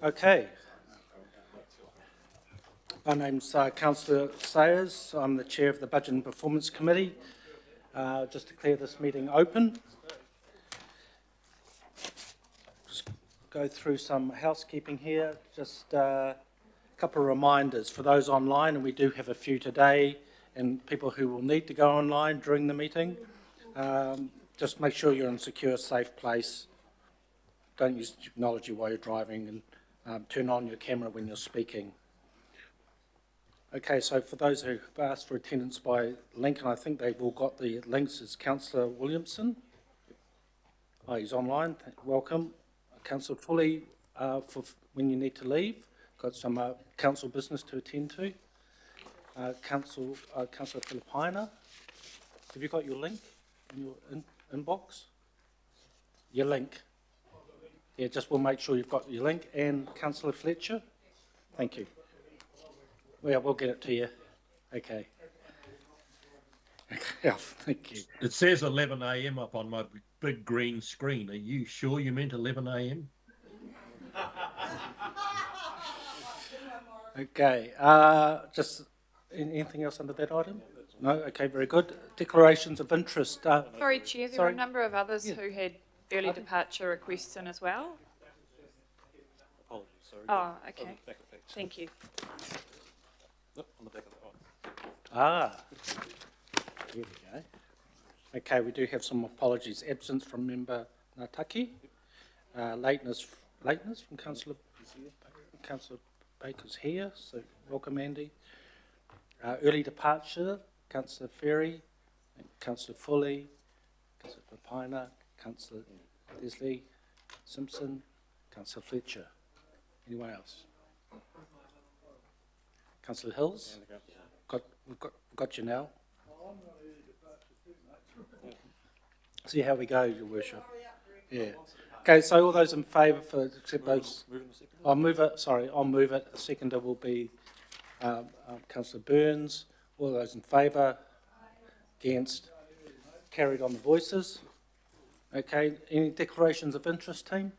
Okay. My name's Councillor Sayers. I'm the Chair of the Budget and Performance Committee. Just declare this meeting open. Just go through some housekeeping here. Just a couple of reminders for those online, and we do have a few today, and people who will need to go online during the meeting. Just make sure you're in a secure, safe place. Don't use technology while you're driving, and turn on your camera when you're speaking. Okay, so for those who've asked for attendance by link, and I think they've all got the links, is Councillor Williamson. Oh, he's online. Welcome. Councillor Foley, for when you need to leave. Got some council business to attend to. Councillor Filipina, have you got your link in your inbox? Your link. Yeah, just we'll make sure you've got your link. And Councillor Fletcher, thank you. Yeah, we'll get it to you. Okay. Okay, thank you. It says 11 a.m. up on my big green screen. Are you sure you meant 11 a.m.? Okay. Just anything else under that item? No? Okay, very good. Declarations of interest. Sorry, Chair, there were a number of others who had early departure requests in as well. Apologies, sorry. Oh, okay. Thank you. On the back of the Here we go. Okay, we do have some apologies. Absence from member Nataki. Lateness from Councillor Baker's here, so welcome, Andy. Early departure, Councillor Ferry, Councillor Foley, Councillor Papina, Councillor Leslie Simpson, Councillor Fletcher. Anyone else? Councillor Hills? We've got you now. See how we go, Your Worship. Yeah. Okay, so all those in favour for accept those. I'll move it. Sorry, I'll move it. The seconder will be Councillor Burns. All those in favour? Against? Carried on the voices. Okay. Any declarations of interest, team?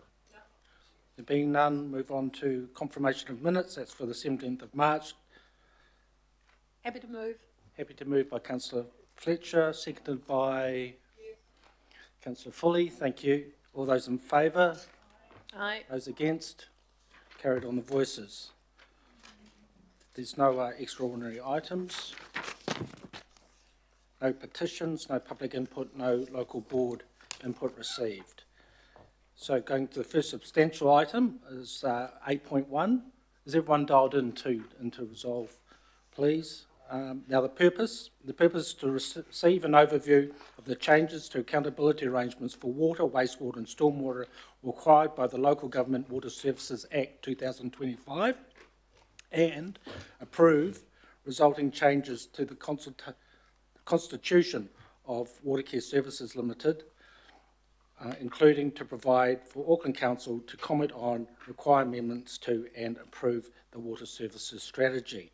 There being none, move on to confirmation of minutes. That's for the 17th of March. Happy to move. Happy to move by Councillor Fletcher, seconded by Councillor Foley. Thank you. All those in favour? Aye. Those against? Carried on the voices. There's no extraordinary items. No petitions, no public input, no local board input received. So going to the first substantial item is 8.1. Is everyone dialed into resolve, please? Now the purpose is to receive an overview of the changes to accountability arrangements for water, wastewater and stormwater required by the Local Government Water Services Act 2025 and approve resulting changes to the constitution of Watercare Services Limited, including to provide for Auckland Council to comment on required amendments to and approve the water services strategy.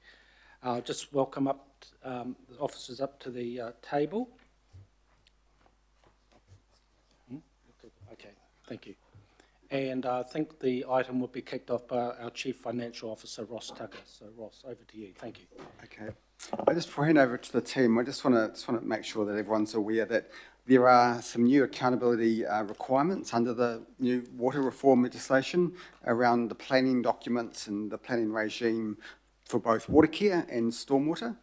I'll just welcome up the officers up to the table. Okay, thank you. And I think the item will be kicked off by our Chief Financial Officer, Ross Tucker. So Ross, over to you. Thank you. Okay. Before I hand over to the team, I just want to make sure that everyone's aware that there are some new accountability requirements under the new water reform legislation around the planning documents and the planning regime for both water care and stormwater.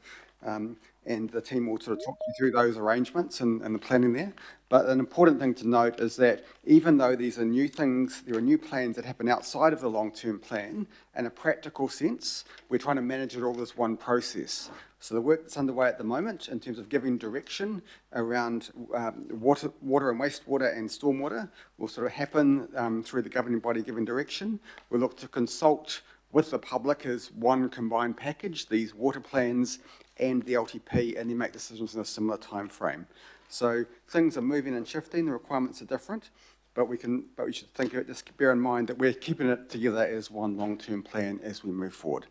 And the team will sort of talk you through those arrangements and the planning there. But an important thing to note is that even though these are new things, there are new plans that happen outside of the long-term plan, in a practical sense, we're trying to manage it all as one process. So the work that's underway at the moment in terms of giving direction around water and wastewater and stormwater will sort of happen through the governing body giving direction. We'll look to consult with the public as one combined package, these water plans and the LTP, and then make decisions in a similar time frame. So things are moving and shifting, the requirements are different, but we should think of it, just bear in mind that we're keeping it together as one long-term plan as we move forward.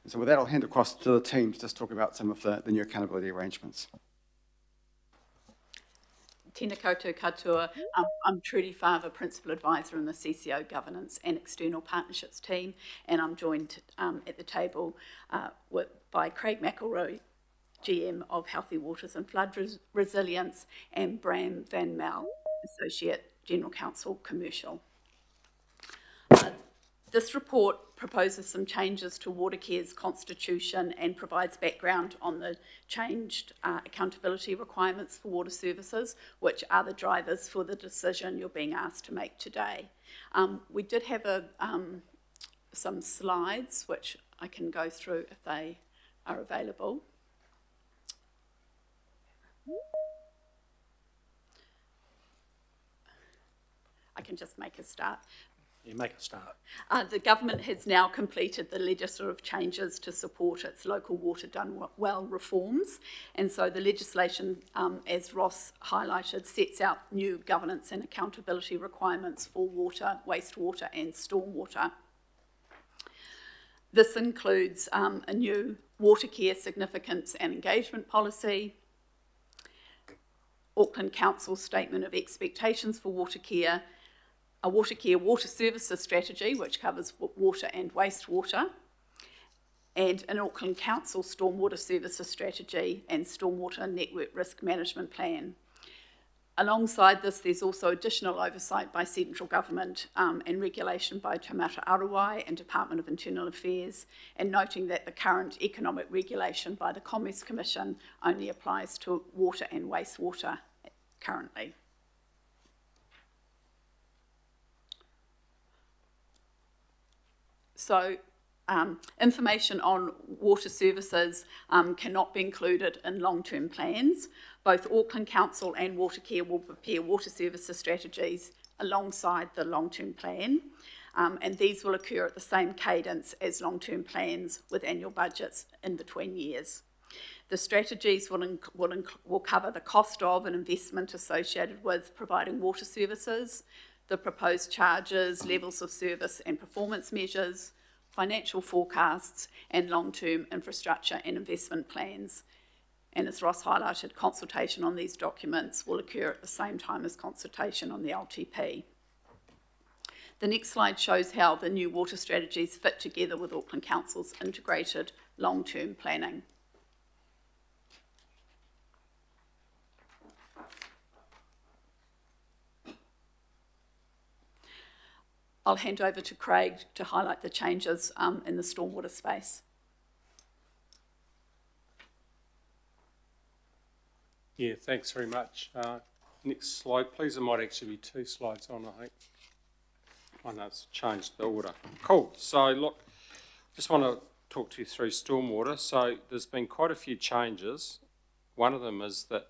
And so with that, I'll hand across to the team to just talk about some of the new accountability arrangements. Tēnā koutou katoa. I'm Trudy Farver, Principal Advisor in the CCO Governance and External Partnerships team, and I'm joined at the table by Craig McElroy, GM of Healthy Waters and Flood Resilience, and Bram Van Mel, Associate General Counsel, Commercial. This report proposes some changes to Watercare's constitution and provides background on the changed accountability requirements for water services, which are the drivers for the decision you're being asked to make today. We did have some slides, which I can go through if they are available. I can just make a start. You make a start. The government has now completed the legislative changes to support its local water done well reforms, and so the legislation, as Ross highlighted, sets out new governance and accountability requirements for water, wastewater and stormwater. This includes a new Watercare significance and engagement policy, Auckland Council's statement of expectations for Watercare, a Watercare water services strategy, which covers water and wastewater, and an Auckland Council stormwater services strategy and stormwater network risk management plan. Alongside this, there's also additional oversight by central government and regulation by Te Mata Arawai and Department of Internal Affairs, and noting that the current economic regulation by the Commerce Commission only applies to water and wastewater currently. So information on water services cannot be included in long-term plans. Both Auckland Council and Watercare will prepare water services strategies alongside the long-term plan, and these will occur at the same cadence as long-term plans with annual budgets in between years. The strategies will cover the cost of and investment associated with providing water services, the proposed charges, levels of service and performance measures, financial forecasts, and long-term infrastructure and investment plans. And as Ross highlighted, consultation on these documents will occur at the same time as consultation on the LTP. The next slide shows how the new water strategies fit together with Auckland Council's integrated long-term planning. I'll hand over to Craig to highlight the changes in the stormwater space. Yeah, thanks very much. Next slide, please. There might actually be two slides on, I think. I know it's changed the order. Cool. So, look, just want to talk to you through stormwater. So, there's been quite a few changes. One of them is that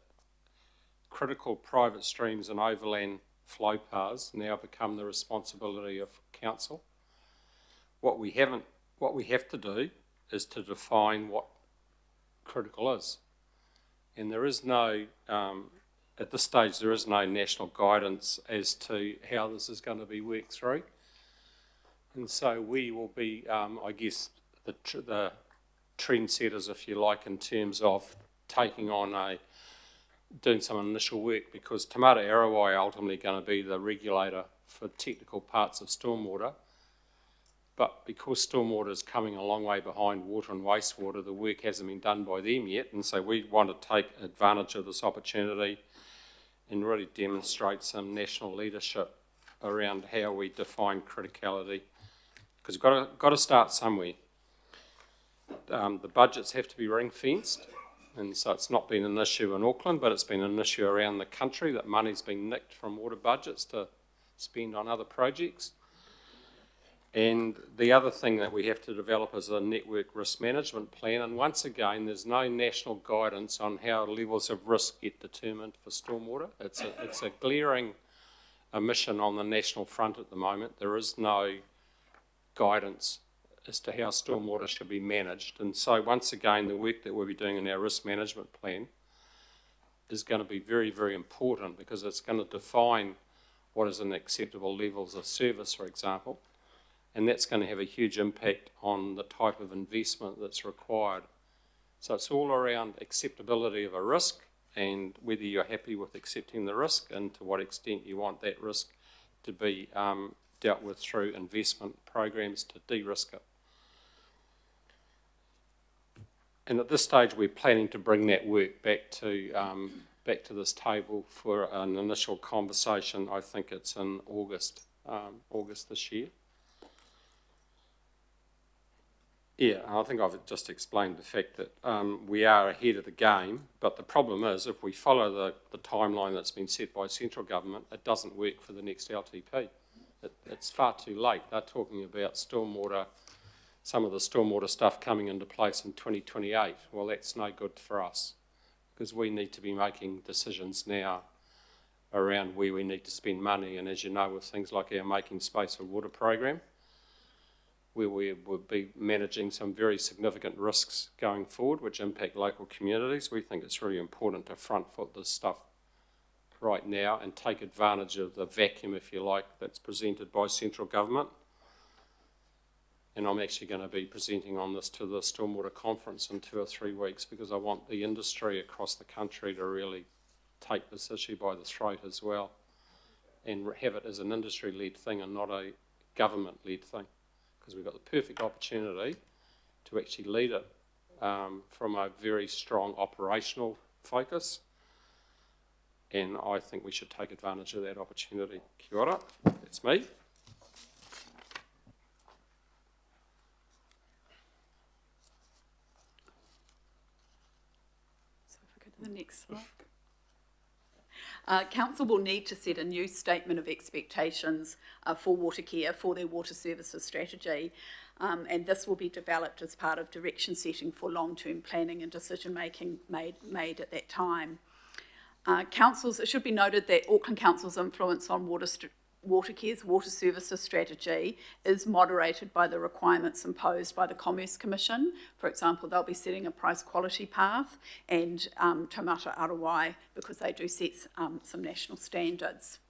critical private streams and overland flow paths now become the responsibility of council. What we have to do is to define what critical is. And there is no, at this stage, there is no national guidance as to how this is going to be worked through. And so we will be, I guess, the trendsetters, if you like, in terms of taking on doing some initial work, because Te Mata Arawai are ultimately going to be the regulator for technical parts of stormwater. But because stormwater is coming a long way behind water and wastewater, the work hasn't been done by them yet. And so we want to take advantage of this opportunity and really demonstrate some national leadership around how we define criticality. Because you've got to start somewhere. The budgets have to be ring-fenced. And so it's not been an issue in Auckland, but it's been an issue around the country that money's been nicked from water budgets to spend on other projects. And the other thing that we have to develop is a network risk management plan. And once again, there's no national guidance on how levels of risk get determined for stormwater. It's a glaring omission on the national front at the moment. There is no guidance as to how stormwater should be managed. And so once again, the work that we'll be doing in our risk management plan is going to be very, very important, because it's going to define what is an acceptable levels of service, for example, and that's going to have a huge impact on the type of investment that's required. So it's all around acceptability of a risk and whether you're happy with accepting the risk and to what extent you want that risk to be dealt with through investment programs to de-risk it. And at this stage, we're planning to bring that work back to this table for an initial conversation. I think it's in August this year. Yeah, I think I've just explained the fact that we are ahead of the game, but the problem is if we follow the timeline that's been set by central government, it doesn't work for the next LTP. It's far too late. They're talking about stormwater, some of the stormwater stuff coming into place in 2028. Well, that's no good for us because we need to be making decisions now around where we need to spend money. And as you know, with things like our Making Space for Water program, where we will be managing some very significant risks going forward, which impact local communities, we think it's really important to front foot this stuff right now and take advantage of the vacuum, if you like, that's presented by central government. And I'm actually going to be presenting on this to the Stormwater Conference in 2 or 3 weeks because I want the industry across the country to really take this issue by the throat as well and have it as an industry-led thing and not a government-led thing. Because we've got the perfect opportunity to actually lead it from a very strong operational focus. And I think we should take advantage of that opportunity. Kia ora, that's me. So if we go to the next slide. Council will need to set a new statement of expectations for Watercare for their water services strategy, and this will be developed as part of direction setting for long-term planning and decision making made at that time. It should be noted that Auckland Council's influence on Watercare's water services strategy is moderated by the requirements imposed by the Commerce Commission. For example, they'll be setting a price quality path, and Taumata Arawai, because they do set some national standards.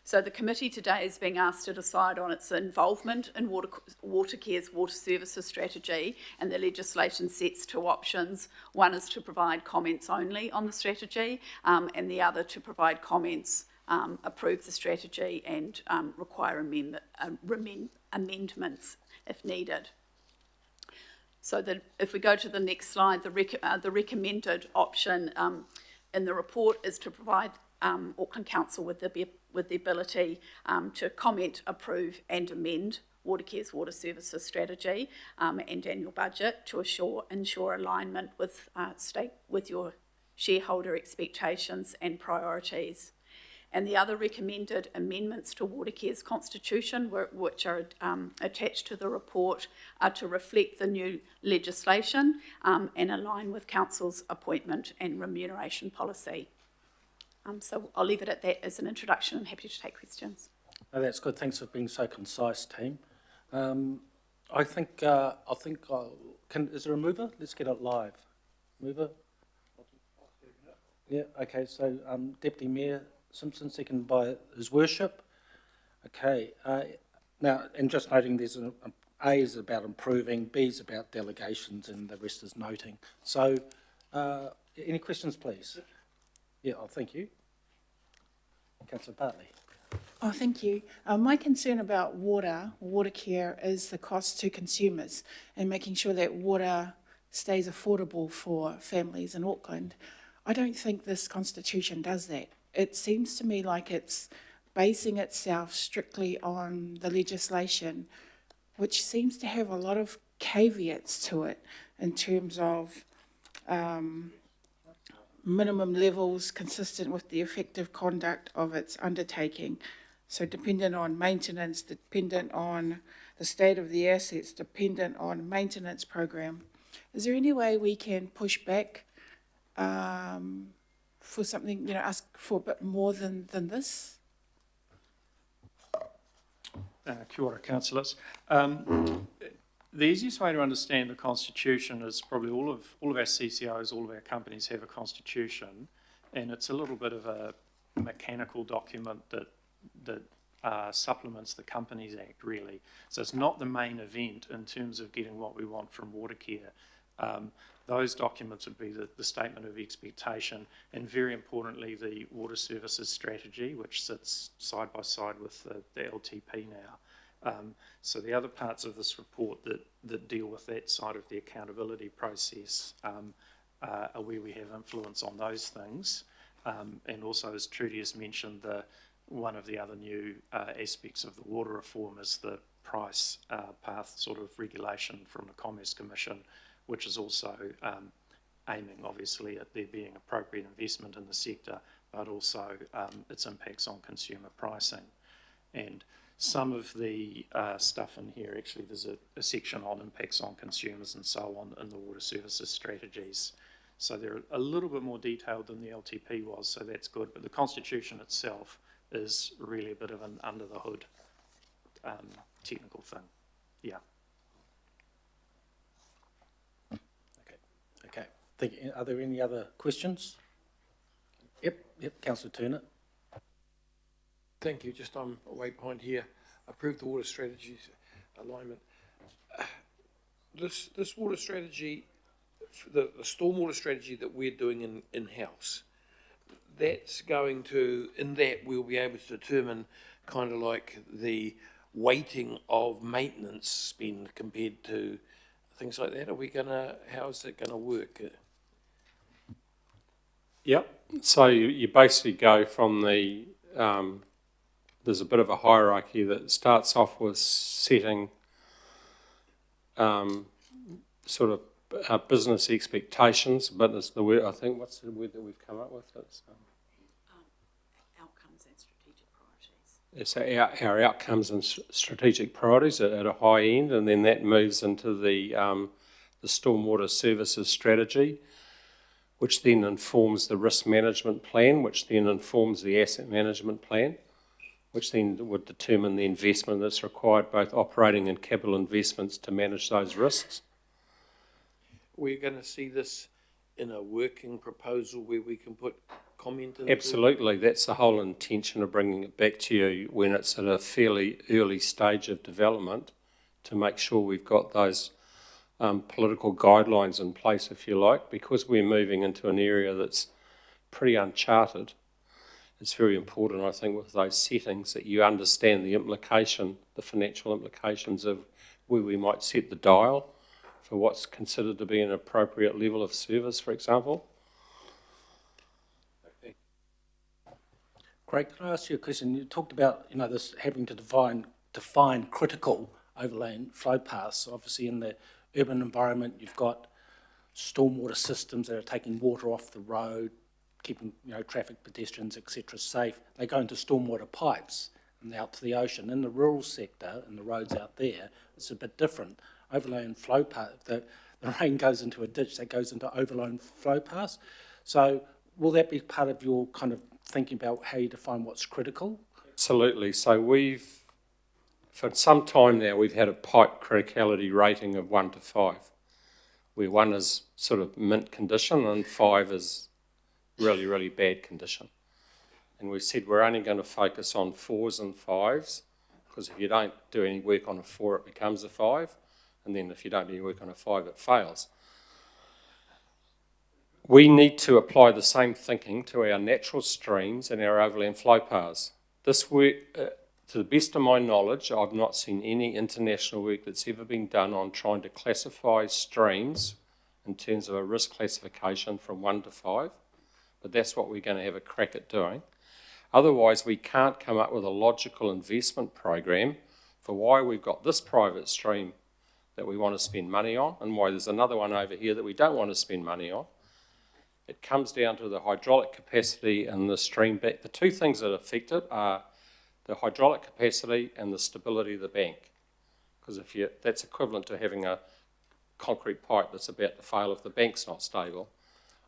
So the committee today is being asked to decide on its involvement in Watercare's water services strategy, and the legislation sets 2 options. One is to provide comments only on the strategy, and the other to provide comments, approve the strategy and require amendments if needed. So that if we go to the next slide, the recommended option in the report is to provide Auckland Council with the ability to comment, approve and amend Watercare's water services strategy and annual budget to ensure alignment with your shareholder expectations and priorities. And the other recommended amendments to Watercare's constitution, which are attached to the report, are to reflect the new legislation and align with Council's appointment and remuneration policy. So I'll leave it at that as an introduction. I'm happy to take questions. Oh, that's good. Thanks for being so concise, team. I think is there a mover? Let's get it live. Mover? Yeah, okay, so Deputy Mayor Simpson, seconded by His Worship. Okay, now, and just noting there's A is about improving, B is about delegations, and the rest is noting. So, any questions, please? Yeah, thank you. Councillor Bartley. Oh, thank you. My concern about water care is the cost to consumers and making sure that water stays affordable for families in Auckland. I don't think this constitution does that. It seems to me like it's basing itself strictly on the legislation, which seems to have a lot of caveats to it in terms of minimum levels consistent with the effective conduct of its undertaking. So dependent on maintenance, dependent on the state of the assets, dependent on maintenance program. Is there any way we can push back for something, ask for a bit more than this? Kia ora, councillors. The easiest way to understand the constitution is probably all of our CCOs, all of our companies have a constitution, and it's a little bit of a mechanical document that supplements the Companies Act, really. So it's not the main event in terms of getting what we want from Watercare. Those documents would be the statement of expectation and, very importantly, the water services strategy, which sits side by side with the LTP now. So the other parts of this report that deal with that side of the accountability process are where we have influence on those things. And also, as Trudy has mentioned, one of the other new aspects of the water reform is the price path sort of regulation from the Commerce Commission, which is also aiming, obviously, at there being appropriate investment in the sector, but also its impacts on consumer pricing. And some of the stuff in here, actually, there's a section on impacts on consumers and so on in the water services strategies. So they're a little bit more detailed than the LTP was, so that's good. But the Constitution itself is really a bit of an under the hood technical thing. Yeah. Okay. Are there any other questions? Yep, Councillor Turner. Thank you. Just on a waypoint here. Approve the water strategies alignment. This water strategy, the stormwater strategy that we're doing in-house, that's going to, in that we'll be able to determine kind of like the weighting of maintenance spend compared to things like that. How is it gonna work? Yep. So you basically go from the, there's a bit of a hierarchy that starts off with setting sort of business expectations, but it's the word, I think, what's the word that we've come up with? It's, Outcomes and strategic priorities. it's our outcomes and strategic priorities at a high end, and then that moves into the stormwater services strategy, which then informs the risk management plan, which then informs the asset management plan, which then would determine the investment that's required, both operating and capital investments, to manage those risks. We're going to see this in a working proposal where we can put comment in. Absolutely, that's the whole intention of bringing it back to you when it's at a fairly early stage of development, to make sure we've got those political guidelines in place, if you like, because we're moving into an area that's pretty uncharted. It's very important, I think, with those settings that you understand the implication, the financial implications of where we might set the dial for what's considered to be an appropriate level of service, for example. Craig, can I ask you a question? You talked about, this having to define critical overlay and flow paths. Obviously, in the urban environment, you've got stormwater systems that are taking water off the road, keeping traffic, pedestrians, etc. safe. They go into stormwater pipes and out to the ocean. In the rural sector, and the roads out there, it's a bit different. Overlay and flow path, the rain goes into a ditch, that goes into overlay and flow paths. So will that be part of your kind of thinking about how you define what's critical? Absolutely. So for some time now, we've had a pipe criticality rating of 1 to 5, where 1 is sort of mint condition and 5 is really, really bad condition. And we said we're only going to focus on 4s and 5s, because if you don't do any work on a 4, it becomes a 5, and then if you don't do any work on a 5, it fails. We need to apply the same thinking to our natural streams and our overlay and flow paths. This work, to the best of my knowledge, I've not seen any international work that's ever been done on trying to classify streams in terms of a risk classification from 1 to 5, but that's what we're going to have a crack at doing. Otherwise, we can't come up with a logical investment program for why we've got this private stream that we want to spend money on and why there's another one over here that we don't want to spend money on. It comes down to the hydraulic capacity and the stream back. The two things that affect it are the hydraulic capacity and the stability of the bank. Because that's equivalent to having a concrete pipe that's about to fail if the bank's not stable.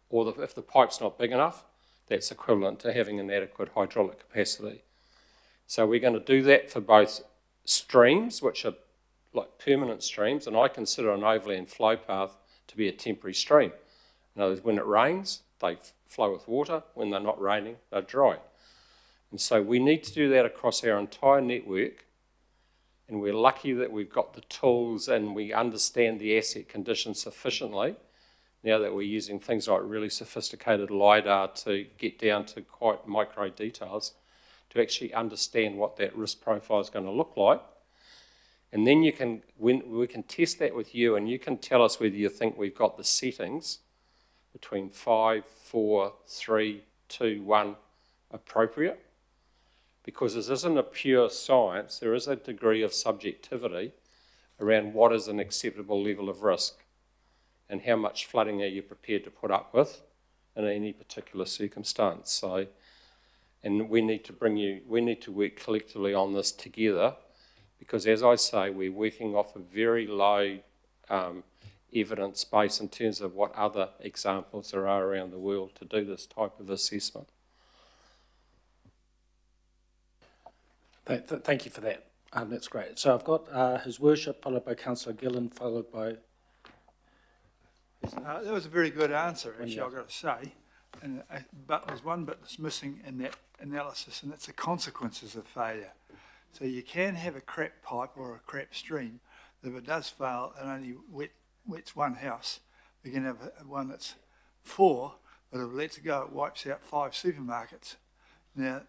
Or if the pipe's not big enough, that's equivalent to having inadequate hydraulic capacity. So we're going to do that for both streams, which are like permanent streams, and I consider an overlay and flow path to be a temporary stream. In other words, when it rains, they flow with water. When they're not raining, they're dry. And so we need to do that across our entire network And we're lucky that we've got the tools and we understand the asset conditions sufficiently, now that we're using things like really sophisticated LiDAR to get down to quite micro details, to actually understand what that risk profile is going to look like. And then we can test that with you, and you can tell us whether you think we've got the settings between 5, 4, 3, 2, 1 appropriate. Because this isn't a pure science, there is a degree of subjectivity around what is an acceptable level of risk and how much flooding are you prepared to put up with in any particular circumstance. So, and we need to work collectively on this together, because as I say, we're working off a very low evidence base in terms of what other examples there are around the world to do this type of assessment. Thank you for that. That's great. So I've got His Worship, followed by Councillor Gillen, followed by... That was a very good answer, actually, I've got to say. But there's one bit that's missing in that analysis, and that's the consequences of failure. So you can have a crap pipe or a crap stream. If it does fail and only wets one house, we can have one that's 4, but if it lets it go, it wipes out 5 supermarkets. Now,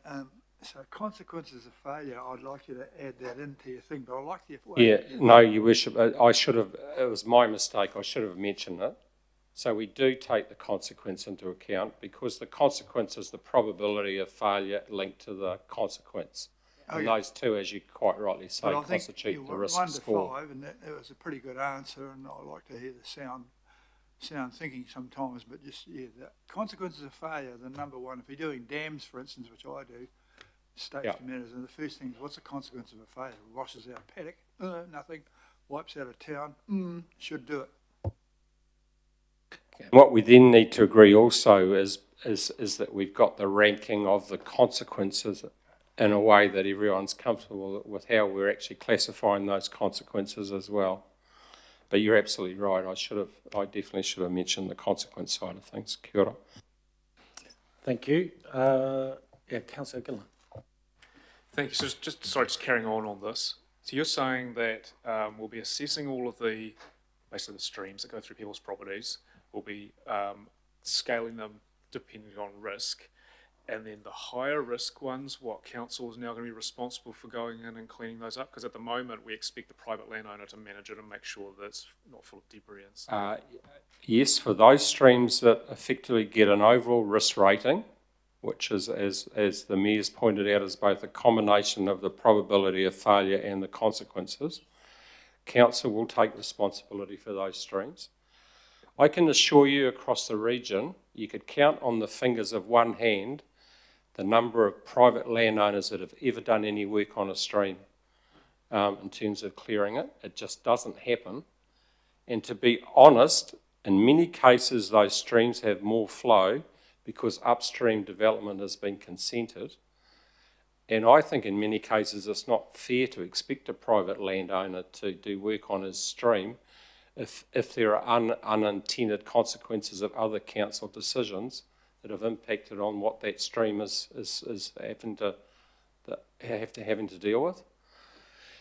so consequences of failure, I'd like you to add that into your thing, but I'd like you to... Yeah, no, Your Worship, I should have, it was my mistake, I should have mentioned it. So we do take the consequence into account, because the consequence is the probability of failure linked to the consequence. And those two, as you quite rightly say, constitute the risk 1 to score. 5, and that was a pretty good answer, and I like to hear the sound thinking sometimes, but just, yeah, the consequences of failure, the number one, if you're doing dams, for instance, which I do, safety matters, and the first thing is, what's the consequence of a failure? Washes out a paddock, nothing. Wipes out a town, should do it. What we then need to agree also is that we've got the ranking of the consequences in a way that everyone's comfortable with how we're actually classifying those consequences as well. But you're absolutely right, I definitely should have mentioned the consequence side of things. Kia ora. Thank you. Councillor Gillen. Thank you. So just carrying on this. So you're saying that we'll be assessing all of basically the streams that go through people's properties. We'll be scaling them depending on risk. And then the higher risk ones, what council is now going to be responsible for going in and cleaning those up? Because at the moment we expect the private landowner to manage it and make sure that it's not full of debris and stuff. Yes, for those streams that effectively get an overall risk rating, which is, as the Mayor's pointed out, is both a combination of the probability of failure and the consequences, council will take responsibility for those streams. I can assure you across the region, you could count on the fingers of one hand the number of private landowners that have ever done any work on a stream in terms of clearing it. It just doesn't happen. And to be honest, in many cases those streams have more flow because upstream development has been consented. And I think in many cases it's not fair to expect a private landowner to do work on his stream if there are unintended consequences of other council decisions that have impacted on what that stream is having to deal with.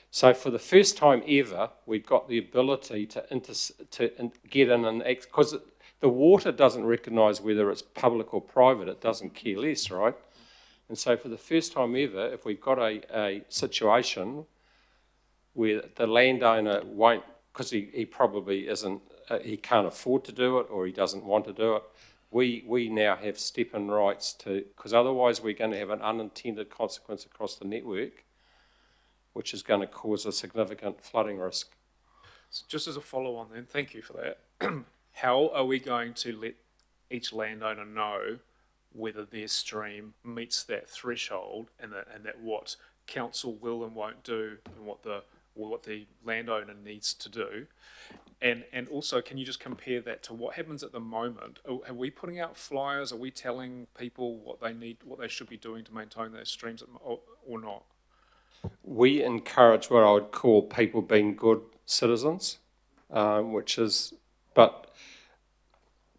So for the first time ever, we've got the ability to get in and act, because the water doesn't recognise whether it's public or private, it doesn't care less, right? And so for the first time ever, if we've got a situation where the landowner won't, because he probably isn't, he can't afford to do it or he doesn't want to do it, we now have step-in rights to, because otherwise we're going to have an unintended consequence across the network, which is going to cause a significant flooding risk. So just as a follow-on then, thank you for that. How are we going to let each landowner know whether their stream meets that threshold and that what council will and won't do and what the landowner needs to do? And also, can you just compare that to what happens at the moment? Are we putting out flyers? Are we telling people what they need, what they should be doing to maintain their streams or not? We encourage what I would call people being good citizens, but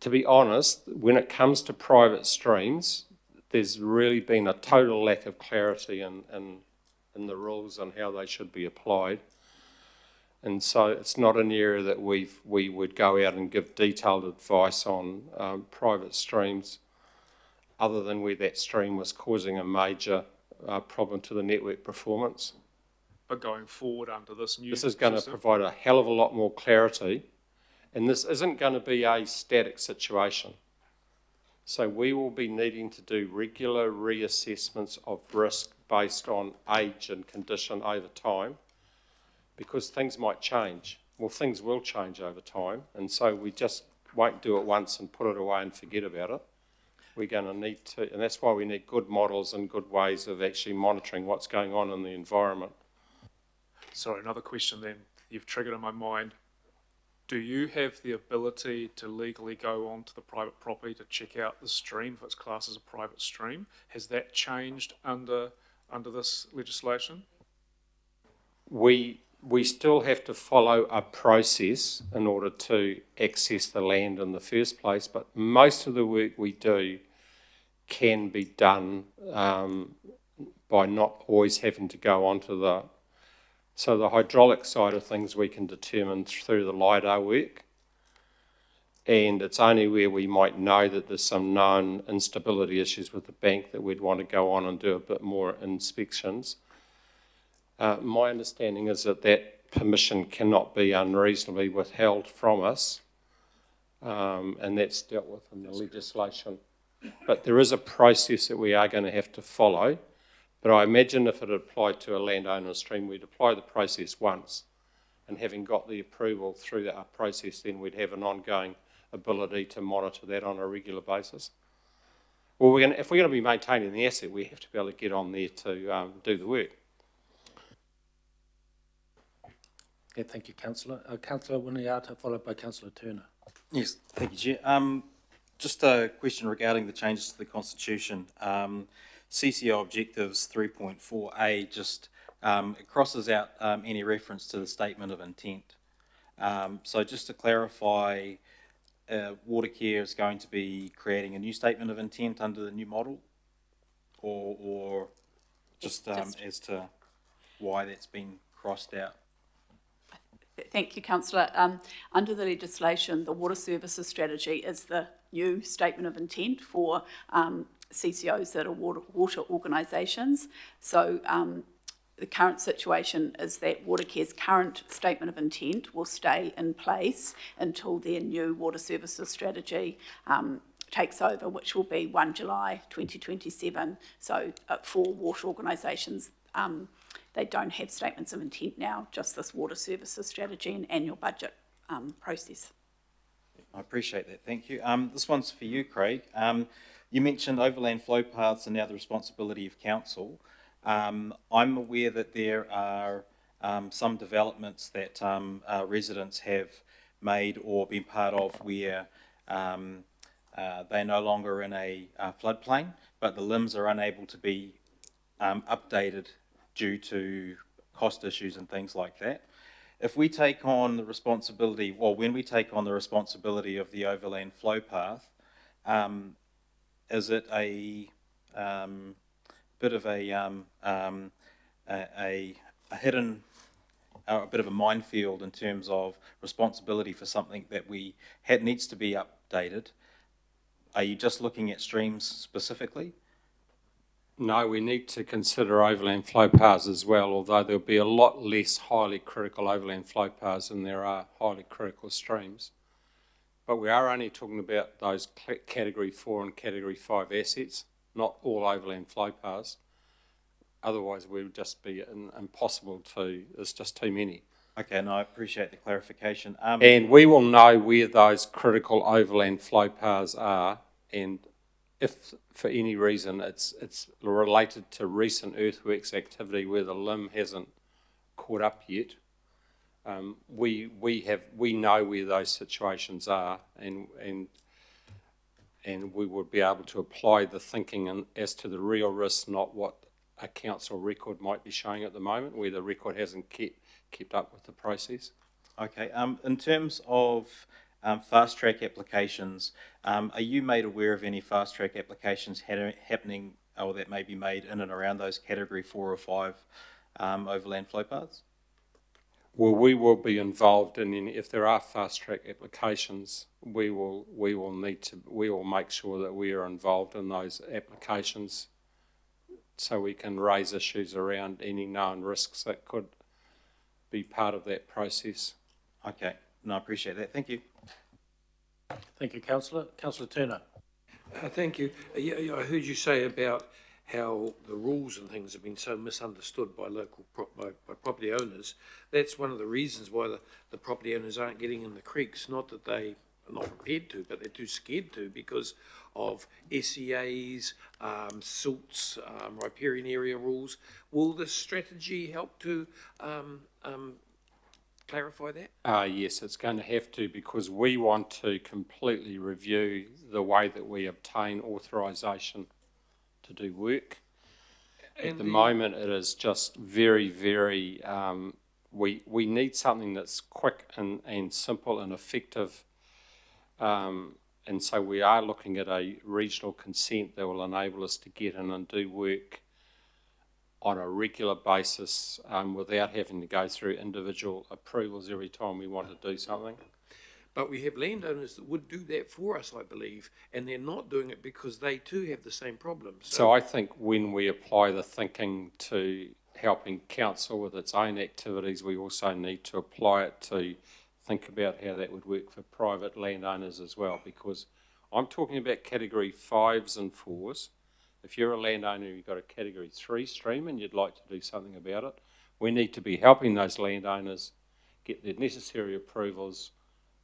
to be honest, when it comes to private streams, there's really been a total lack of clarity in in the rules and how they should be applied. And so it's not an area that we would go out and give detailed advice on private streams, other than where that stream was causing a major problem to the network performance. But going forward under this new This is going to system, provide a hell of a lot more clarity, and this isn't going to be a static situation. So we will be needing to do regular reassessments of risk based on age and condition over time, because things might change. Well, things will change over time, and so we just won't do it once and put it away and forget about it. We're going to need to, and that's why we need good models and good ways of actually monitoring what's going on in the environment. sorry, another question then you've triggered in my mind. Do you have the ability to legally go onto the private property to check out the stream if it's classed as a private stream? Has that changed under this legislation? We still have to follow a process in order to access the land in the first place, but most of the work we do can be done by not always having to go onto the... So the hydraulic side of things we can determine through the LiDAR work, and it's only where we might know that there's some known instability issues with the bank that we'd want to go on and do a bit more inspections. My understanding is that permission cannot be unreasonably withheld from us, and that's dealt with in the legislation. But there is a process that we are going to have to follow. But I imagine if it applied to a landowner stream, we'd apply the process once, and having got the approval through that process, then we'd have an ongoing ability to monitor that on a regular basis. Well, if we're going to be maintaining the asset, we have to be able to get on there to do the work. Yeah, thank you, Councillor. Councillor Winiata, followed by Councillor Turner. Yes, thank you, Chair. Just a question regarding the changes to the Constitution. CCO Objectives 3.4a just it crosses out any reference to the Statement of Intent. So just to clarify, Watercare is going to be creating a new Statement of Intent under the new model, or just as to why that's been crossed out? Thank you, Councillor. Under the legislation, the water services strategy is the new statement of intent for CCOs that are water organisations. So the current situation is that Watercare's current statement of intent will stay in place until their new water services strategy takes over, which will be 1 July 2027. So for water organisations, they don't have statements of intent now, just this water services strategy and annual budget process. I appreciate that, thank you. This one's for you, Craig. You mentioned overland flow paths are now the responsibility of council. I'm aware that there are some developments that residents have made or been part of where they're no longer in a floodplain, but the limbs are unable to be updated due to cost issues and things like that. If we take on the responsibility, well, when we take on the responsibility of the overland flow path, is it a bit of a hidden, a bit of a minefield in terms of responsibility for something that needs to be updated? Are you just looking at streams specifically? No, we need to consider overland flow paths as well, although there'll be a lot less highly critical overland flow paths than there are highly critical streams. But we are only talking about those Category 4 and Category 5 assets, not all overland flow paths. Otherwise, we would just be impossible to, there's just too many. Okay, no, I appreciate the clarification. And we will know where those critical overland flow paths are, and if for any reason it's related to recent earthworks activity where the limb hasn't caught up yet, we know where those situations are, and we would be able to apply the thinking as to the real risk, not what a council record might be showing at the moment, where the record hasn't kept up with the process. Okay, in terms of fast track applications, are you made aware of any fast track applications happening or that may be made in and around those Category 4 or 5 overland flow paths? Well, we will be involved in any, if there are fast track applications, we will make sure that we are involved in those applications so we can raise issues around any known risks that could be part of that process. Okay, no, I appreciate that. Thank you. Thank you, Councillor. Councillor Turner. Thank you. Yeah, I heard you say about how the rules and things have been so misunderstood by by property owners. That's one of the reasons why the property owners aren't getting in the creeks. Not that they are not prepared to, but they're too scared to because of SEAs, silts, riparian area rules. Will this strategy help to clarify that? Yes, it's going to have to, because we want to completely review the way that we obtain authorisation to do work. At the moment, it is just very, very, we need something that's quick and simple and effective. And so we are looking at a regional consent that will enable us to get in and do work on a regular basis without having to go through individual approvals every time we want to do something. But we have landowners that would do that for us, I believe, and they're not doing it because they too have the same problems. So I think when we apply the thinking to helping council with its own activities, we also need to apply it to think about how that would work for private landowners as well, because I'm talking about category 5s and 4s. If you're a landowner and you've got a category 3 stream and you'd like to do something about it, we need to be helping those landowners get the necessary approvals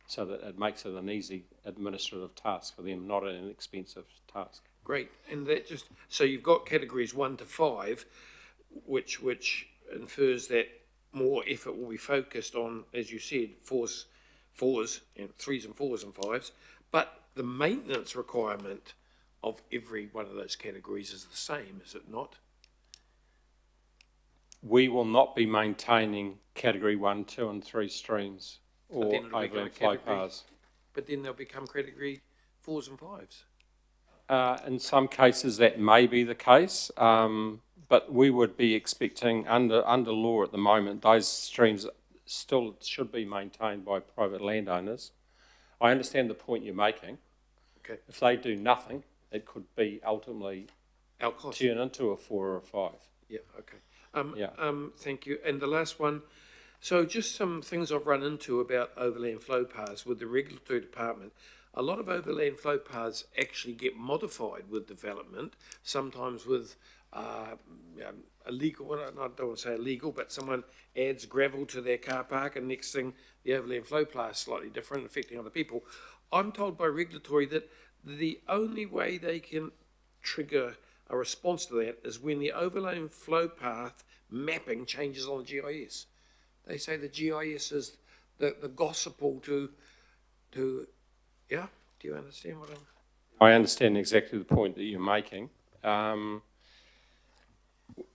so that it makes it an easy administrative task for them, not an expensive task. Great, and that just, so you've got categories 1 to 5, which infers that more effort will be focused on, as you said, 3s and 4s and 5s, but the maintenance requirement of every one of those categories is the same, is it not? We will not be maintaining category 1, 2 and 3 streams or overland flow paths. But then they'll become category 4s and 5s. In some cases that may be the case, but we would be expecting under law at the moment, those streams still should be maintained by private landowners. I understand the point you're making. Okay. If they do nothing, it could be ultimately turn into a 4 or a 5. Yeah, okay. Thank you. And the last one, so just some things I've run into about overland flow paths with the regulatory department. A lot of overland flow paths actually get modified with development, sometimes with illegal, I don't want to say illegal, but someone adds gravel to their car park and next thing the overland flow path is slightly different, affecting other people. I'm told by regulatory that the only way they can trigger a response to that is when the overland flow path mapping changes on the GIS. They say the GIS is the gospel to yeah? Do you understand what I understand exactly the point that you're making.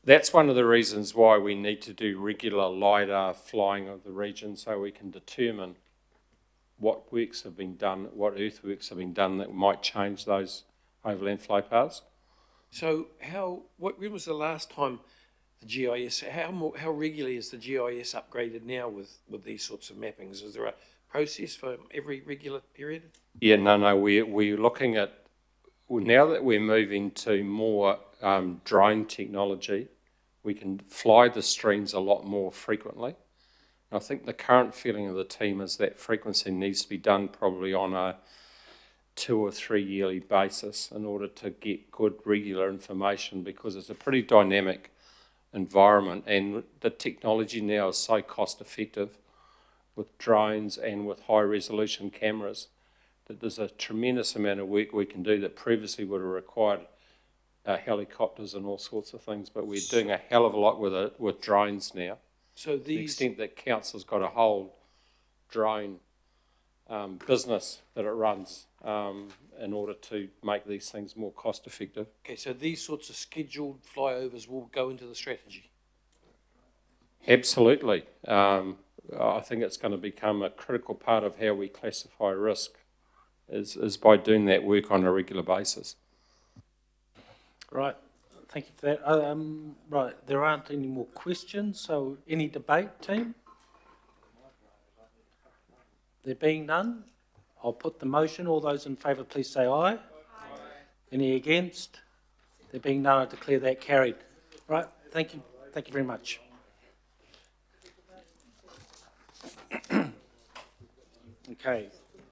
That's one of the reasons why we need to do regular LiDAR flying of the region so we can determine what works have been done, what earthworks have been done that might change those overland flow paths. So when was the last time the GIS, how regularly is the GIS upgraded now with these sorts of mappings? Is there a process for every regular period? Yeah, no, we're looking at, now that we're moving to more drone technology, we can fly the streams a lot more frequently. I think the current feeling of the team is that frequency needs to be done probably on a 2 or 3 yearly basis in order to get good regular information, because it's a pretty dynamic environment and the technology now is so cost effective with drones and with high resolution cameras that there's a tremendous amount of work we can do that previously would have required helicopters and all sorts of things, but we're doing a hell of a lot with drones now. So to the extent that council's got a whole drone business that it runs in order to make these things more cost effective. Okay, so these sorts of scheduled flyovers will go into the strategy? Absolutely. I think it's going to become a critical part of how we classify risk is by doing that work on a regular basis. Right. thank you for that. Right, there aren't any more questions, so any debate, team? There being none, I'll put the motion. All those in favour, please say aye. Aye. Any against? There being none, I declare that carried. Right, thank you very much. Okay.